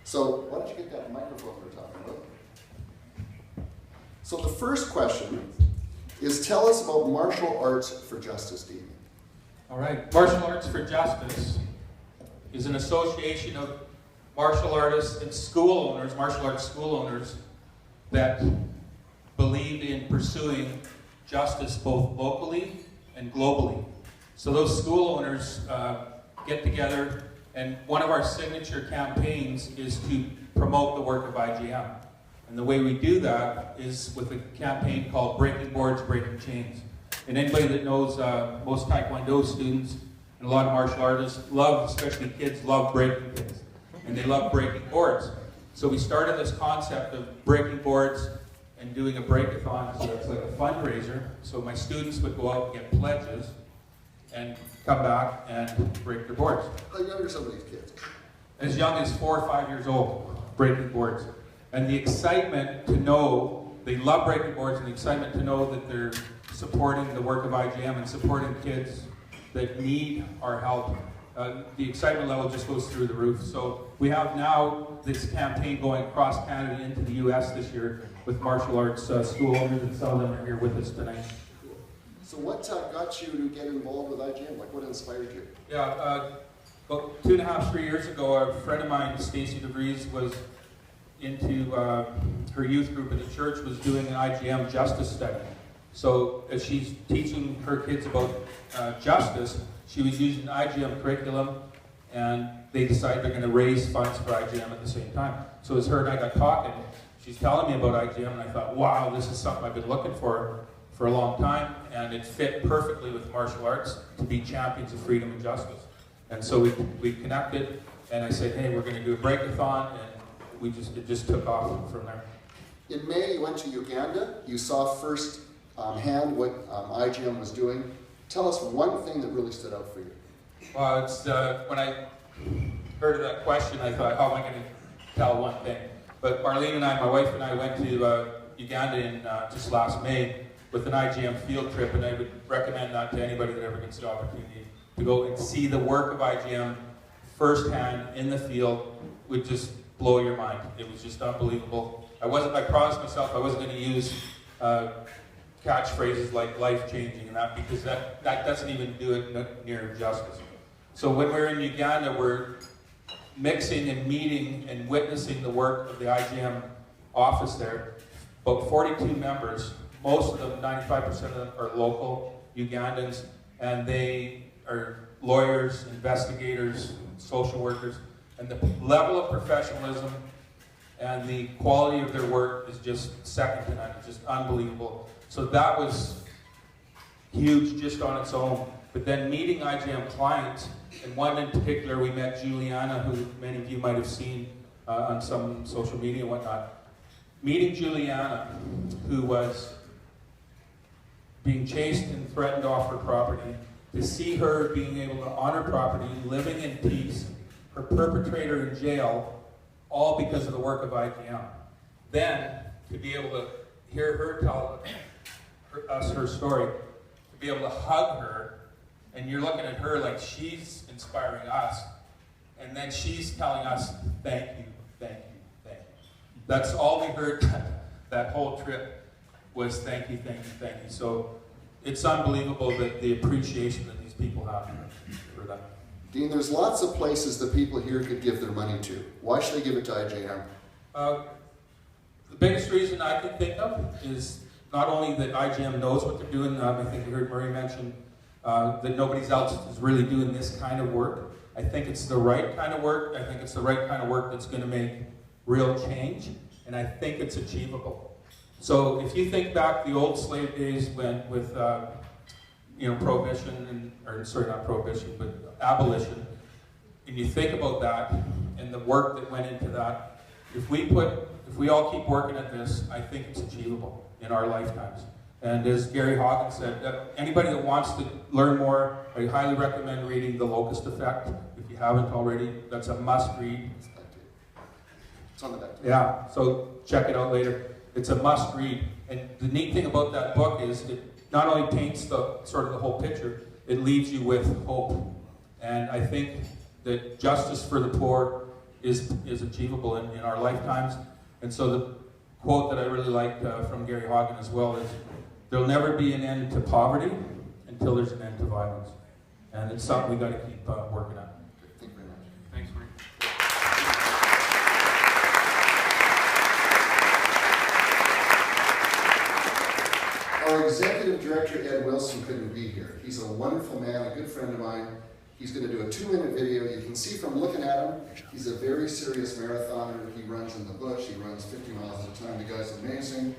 So why don't you get that microphone we're talking about? So the first question is, tell us about Martial Arts for Justice, Dean. All right, Martial Arts for Justice is an association of martial artists and school owners, martial arts school owners, that believe in pursuing justice both locally and globally. So those school owners get together, and one of our signature campaigns is to promote the work of IJM. And the way we do that is with a campaign called Breaking Boards, Breaking Chains. And anybody that knows most Taekwondo students and a lot of martial artists love, especially kids, love breaking things. And they love breaking boards. So we started this concept of breaking boards and doing a breakathon, so it's like a fundraiser. So my students would go out and get pledges and come back and break their boards. How young are some of these kids? As young as 4 or 5 years old, breaking boards. And the excitement to know, they love breaking boards, and the excitement to know that they're supporting the work of IJM and supporting kids that need our help. The excitement level just goes through the roof. So we have now this campaign going across Canada into the US this year with martial arts school owners, and some of them are here with us tonight. So what got you to get involved with IJM? Like, what inspired you? Yeah, about 2.5, 3 years ago, a friend of mine, Stacy DeVries, was into her youth group at the church, was doing an IJM justice study. So as she's teaching her kids about justice, she was using an IJM curriculum, and they decided they're going to raise funds for IJM at the same time. So as her and I got talking, she's telling me about IJM, and I thought, wow, this is something I've been looking for a long time, and it fit perfectly with martial arts to be champions of freedom and justice. And so we connected, and I said, hey, we're going to do a breakathon, and it just took off from there. In May, you went to Uganda. You saw first hand what IJM was doing. Tell us one thing that really stood out for you. Well, it's when I heard of that question, I thought, how am I going to tell one thing? But Marlene and I, my wife and I, went to Uganda in just last May with an IJM field trip, and I would recommend that to anybody that ever gets the opportunity to go and see the work of IJM firsthand in the field. Would just blow your mind. It was just unbelievable. I promised myself I wasn't going to use catchphrases like life-changing and that, because that doesn't even do it near justice. So when we're in Uganda, we're mixing and meeting and witnessing the work of the IJM office there. About 42 members, most of them, 95% of them, are local Ugandans, and they are lawyers, investigators, social workers, and the level of professionalism and the quality of their work is just second to none. It's just unbelievable. So that was huge just on its own. But then meeting IJM clients, and one in particular, we met Juliana, who many of you might have seen on some social media and whatnot. Meeting Juliana, who was being chased and threatened off her property, to see her being able to own her property, living in peace, her perpetrator in jail, all because of the work of IJM. Then, to be able to hear her tell us her story, to be able to hug her, and you're looking at her like she's inspiring us, and then she's telling us, thank you, thank you, thank you. That's all we heard that whole trip was thank you, thank you, thank you. So it's unbelievable that the appreciation that these people have for that. Dean, there's lots of places that people here could give their money to. Why should they give it to IJM? The biggest reason I can think of is not only that IJM knows what they're doing. I think you heard Murray mention that nobody else is really doing this kind of work. I think it's the right kind of work. I think it's the right kind of work that's going to make real change, and I think it's achievable. So if you think back the old slave days when with prohibition, not prohibition, but abolition, and you think about that and the work that went into that, if we all keep working at this, I think it's achievable in our lifetimes. And as Gary Hawkins said, anybody that wants to learn more, I highly recommend reading The Locust Effect. If you haven't already, that's a must read. It's on the back. Yeah, so check it out later. It's a must read. And the neat thing about that book is it not only paints the whole picture, it leaves you with hope. And I think that justice for the poor is achievable in our lifetimes. And so the quote that I really liked from Gary Hagen as well is, there'll never be an end to poverty until there's an end to violence. And it's something we got to keep working on. Thank you very much. Thanks, Mark. Our executive director, Ed Wilson, couldn't be here. He's a wonderful man, a good friend of mine. He's going to do a 2-minute video. You can see from looking at him, he's a very serious marathoner. He runs in the bush. He runs 50 miles at a time. The guy's amazing.